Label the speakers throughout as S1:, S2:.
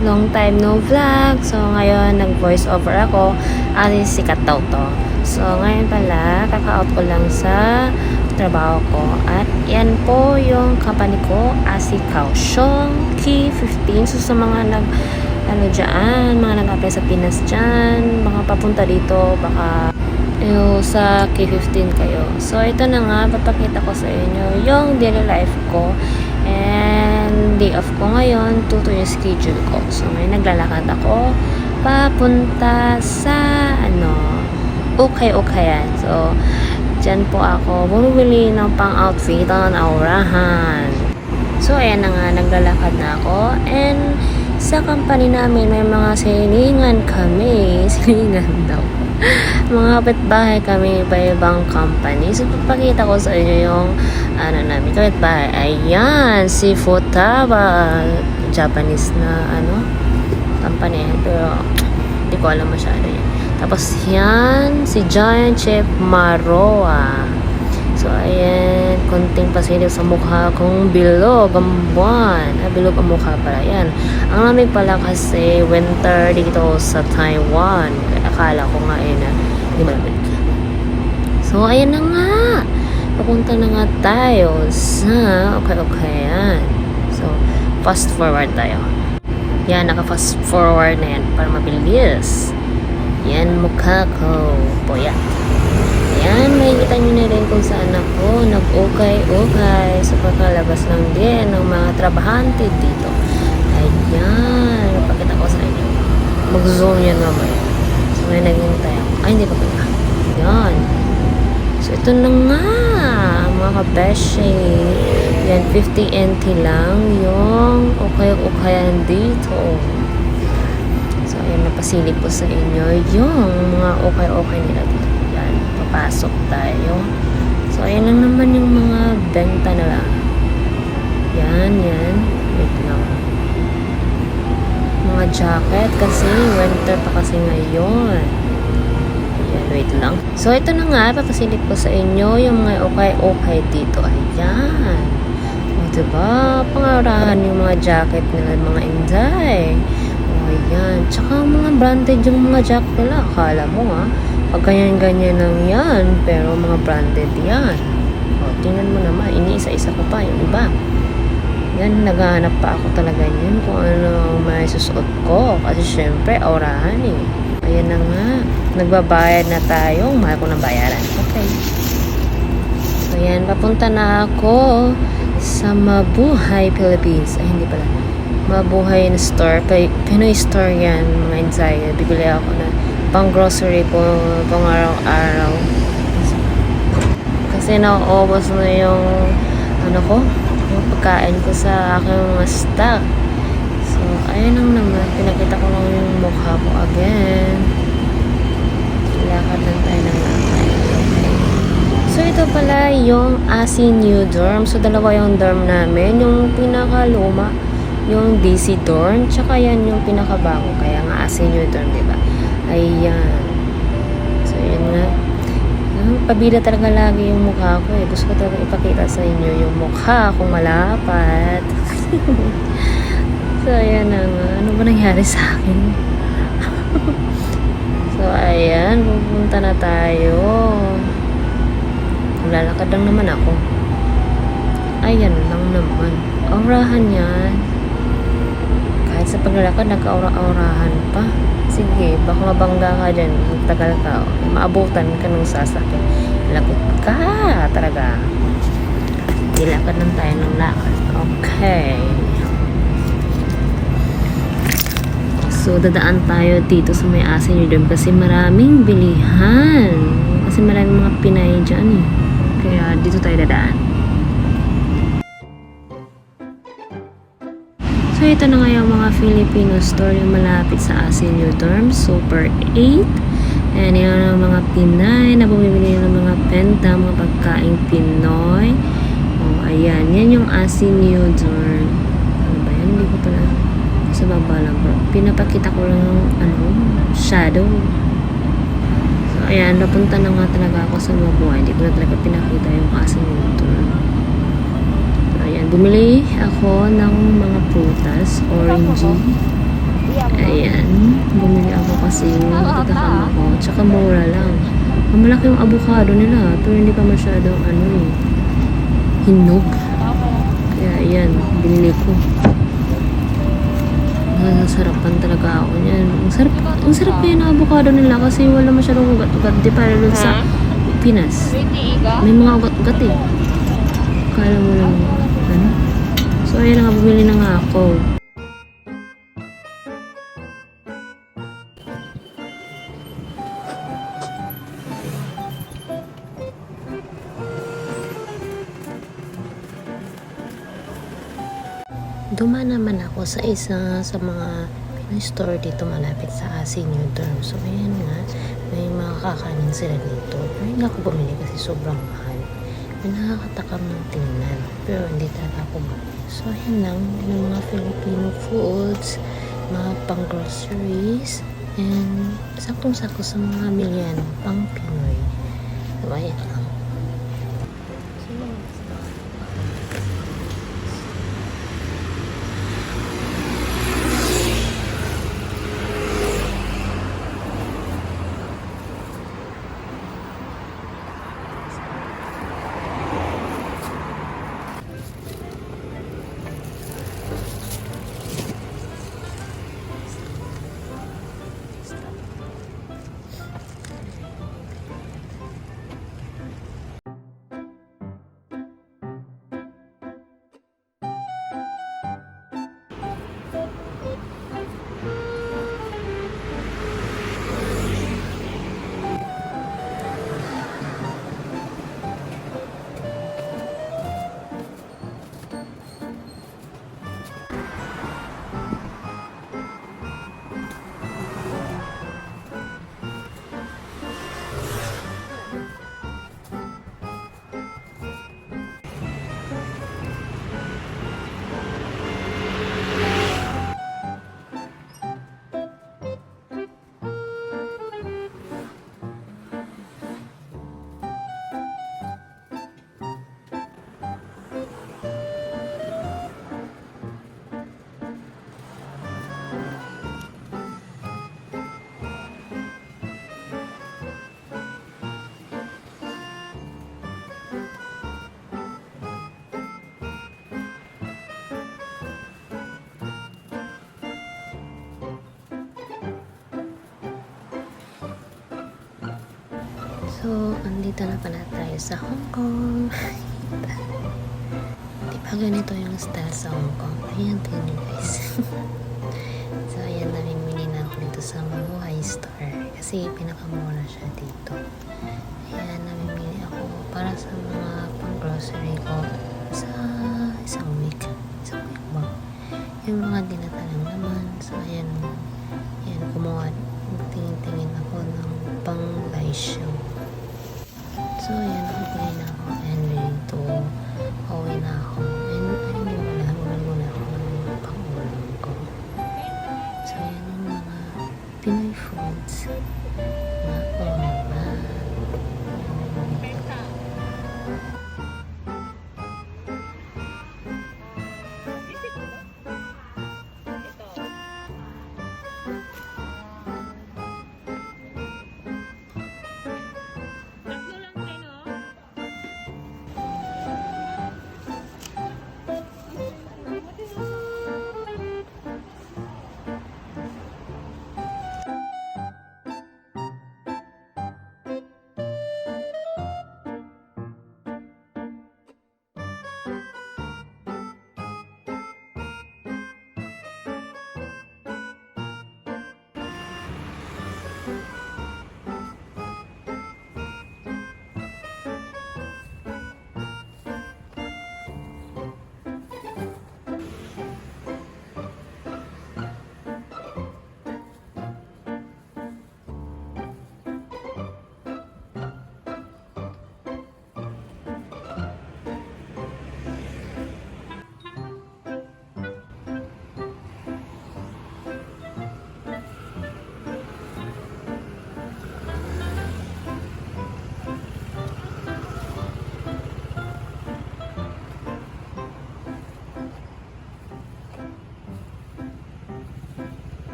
S1: Long time no vlog. So, ngayon, nag-voice over ako. Alis sikat daw to. So, ngayon pala, kaka-out ko lang sa trabaho ko. At yan po yung company ko, Asi Kaohsiung Key 15. So, sa mga mga nag-apply sa Pinas dyan, mga papunta dito, baka sa K15 kayo. So, ito na nga, papakita ko sa inyo yung daily life ko. And day off ko ngayon, tuto yung schedule ko. So, ngayon naglalakad ako papunta sa Ukay-Ukayan. So, dyan po ako bumibili ng pang-outfit ng aurahan. So, ayan na nga, naglalakad na ako. And sa company namin, may mga silingan kami. Silingan daw. Mga kapitbahay kami iba-ibang company. So, papakita ko sa inyo yung namin kapitbahay. Ayan, si Futaba. Japanese na company. Pero, hindi ko alam masyado yan. Tapos, yan, si Giant Chef Maroa. So, ayan, konting pasilip sa mukha kong bilog ang buwan. Bilog ang mukha pala. Yan. Ang lamig pala kasi winter dito sa Taiwan. Akala ko nga na hindi malamig. So, ayan na nga. Papunta na nga tayo sa Ukay-Ukayan. So, fast forward tayo. Yan, naka-fast forward na yan para mabilis. Yan, mukha ko. Poya. Yan, makikita nyo na rin kung saan ako nag-ukay-ukay sa pagkalabas lang din ng mga trabahante dito. Ayan, napakita ko sa inyo. Mag-zoom yan mamaya. So, may naghintay ako. Ay, hindi pa pala. Yan. So, ito na nga, mga kabeshi. Yan, 50 NT lang yung ukay-ukayan dito. So, ayan, napasilip ko sa inyo yung mga ukay-ukay nila dito. Yan, papasok tayo. So, ayan lang naman yung mga benta nila. Yan. Wait lang. Mga jacket kasi winter pa kasi ngayon. Ayan, wait lang. So, ito na nga, papasilip ko sa inyo yung mga ukay-ukay dito. Ayan. O, diba? Pangarahan yung mga jacket nila, mga inday. O, ayan. Tsaka mga branded yung mga jacket nila. Akala mo pag ganyan-ganyan lang yan, pero mga branded yan. O, tingnan mo naman, iniisa-isa ko pa yung iba. Yan, naghahanap pa ako talaga yun kung ano may susuot ko. Kasi syempre, aurahan eh. Ayan na nga, nagbabayad na tayo. Mahal ko ng bayaran. Okay. So, yan, papunta na ako sa Mabuhay Philippines. Ay, hindi pala. Mabuhay na store. Pinoy store yan, mga inside. Bibili ako na pang grocery po, pang araw-araw. Kasi nauubos na yung yung pagkain ko sa aking mga stock. So, ayun lang naman. Pinakita ko lang yung mukha ko again. Lakad lang tayo ng lakad. Okay. So, ito pala yung Asi New Dorm. So, dalawa yung dorm namin. Yung pinakaluma, yung DC dorm. Tsaka yan yung pinakabago. Kaya nga Asi New Dorm, diba? Ayan. So, yun nga. Pabida talaga lagi yung mukha ko eh. Gusto ko talaga ipakita sa inyo yung mukha kung malapat. So, ayan na nga. Ano ba nangyari sa akin? So, ayan. Pupunta na tayo. Lalakad lang naman ako. Ayan lang naman. Aurahan yan. Kahit sa paglalakad, nagka-aurahan pa. Sige, baka mabangga ka dyan. Tagal ka. Maabutan ka ng sasakyan. Lagot ka talaga. Dilakad lang tayo ng lakad. Okay. So, dadaan tayo dito sa may Asi New Dorm kasi maraming bilihan. Kasi maraming mga Pinay dyan eh. Kaya dito tayo dadaan. So, ito na nga yung mga Filipino store yung malapit sa Asi New Dorm. Super 8. And yun ang mga Pinay na bumibili ng mga penta, mga pagkaing Pinoy. O, ayan. Yan yung Asi New Dorm. Ano ba yan? Hindi ko pala sa baba lang bro. Pinapakita ko lang shadow. So, ayan. Napunta na nga talaga ako sa Mabuhay. Hindi ko na talaga pinakita yung Asi New Dorm. Ayan, bumili ako ng mga prutas, orangey. Ayan. Bumili ako kasi tatakam ako. Tsaka mura lang. Ang malaki yung avocado nila. Pero hindi pa masyadong hinog. Kaya ayan, binili ko. Nasarapan talaga ako niyan. Ang sarap kaya ng avocado nila kasi wala masyadong ugat-ugat. Di para dun sa Pinas. May mga ugat-ugat eh. Kala mo lang, So, ayan nga, bumili na nga ako. Dumaan naman ako sa isa sa mga Pinoy store dito malapit sa Senior Dorm. So, ayan nga, may mga kakanin sila dito. Pero hindi ako bumili kasi sobrang mahal. May nakakatakam ng tingnan. Pero hindi talaga ako bumili. So, ayan lang, yung mga Filipino foods, mga pang-groceries, and saktong-sakto sa mga milyan, pang Pinoy. So, ayan lang. So, andito na pala tayo sa Hong Kong. Di ba ganito yung style sa Hong Kong? Ayan, tingnan nyo guys. So, ayan, namimili na ako dito sa Mabuhay Store. Kasi pinakamura siya dito. Ayan, namimili ako para sa mga pang-grocery ko sa isang week. Isang week ba? Yung mga dinatalang naman. So, ayan, kumuha. Tingin-tingin ako ng pang-live show. So, ayan, nakapili na ako and ready to uwi na ako. And, bumili muna ako ng mga pang-ulam ko. So, ayan yung mga Pinoy foods na ulam.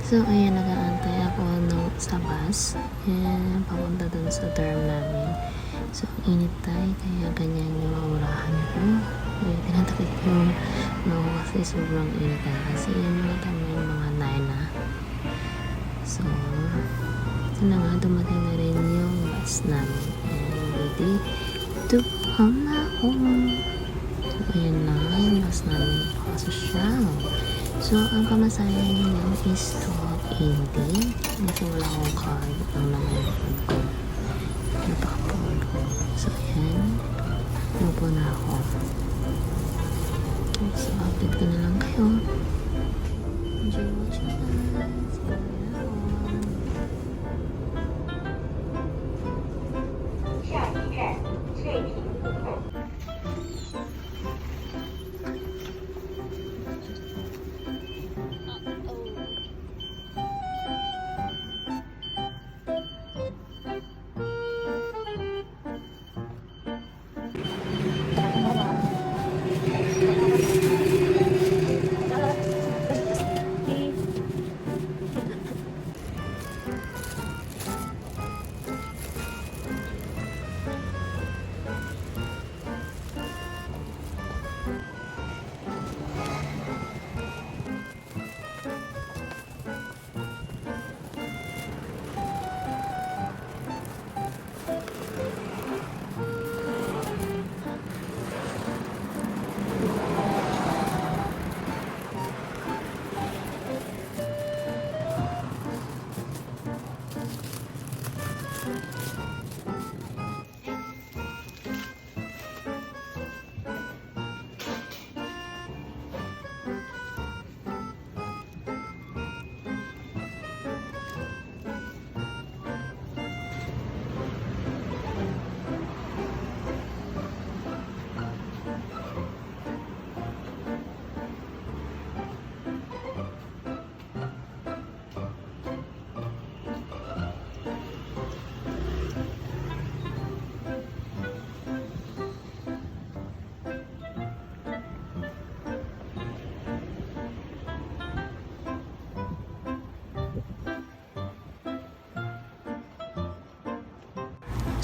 S1: So, ayan, nag-aantay ako sa bus. Ayan, papunta dun sa dorm namin. So, init tayo, kaya ganyan yung aurahan ko. Kaya tinatakit ko kasi sobrang init na. Kasi yun mga time yung mga 9 na. So, ito na nga, dumating na rin yung bus namin. And ready to home na home. So, ayan na, yung bus namin. Pakasosyal. So, ang pamasahe niya is 12.80. Kasi wala akong card. Ang naman yung card ko. Napaka-poor ko. So, ayan. Lupo na ako. So, update ko na lang kayo. Enjoy watching guys. Go na ako.
S2: 下一站翠屏路口。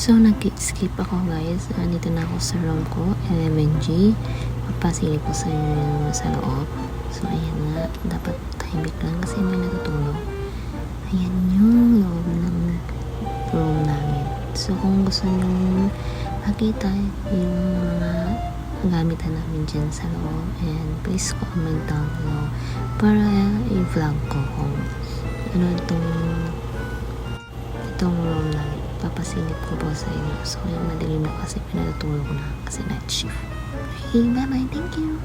S1: So, nag-skip ako guys. Nandito na ako sa room ko, 11G. Papasilip ko sa inyo sa loob. So, ayan nga. Dapat tahimik lang kasi may natutulog. Ayan yung loob ng room namin. So, kung gusto nyo makita yung mga gamitan namin dyan sa loob, and please comment down below para i-vlog ko kung ano itong room namin. Papasilip ko po sa inyo. So, yung madilim na kasi pinatutulog na kasi night shift. Okay, bye-bye. Thank you.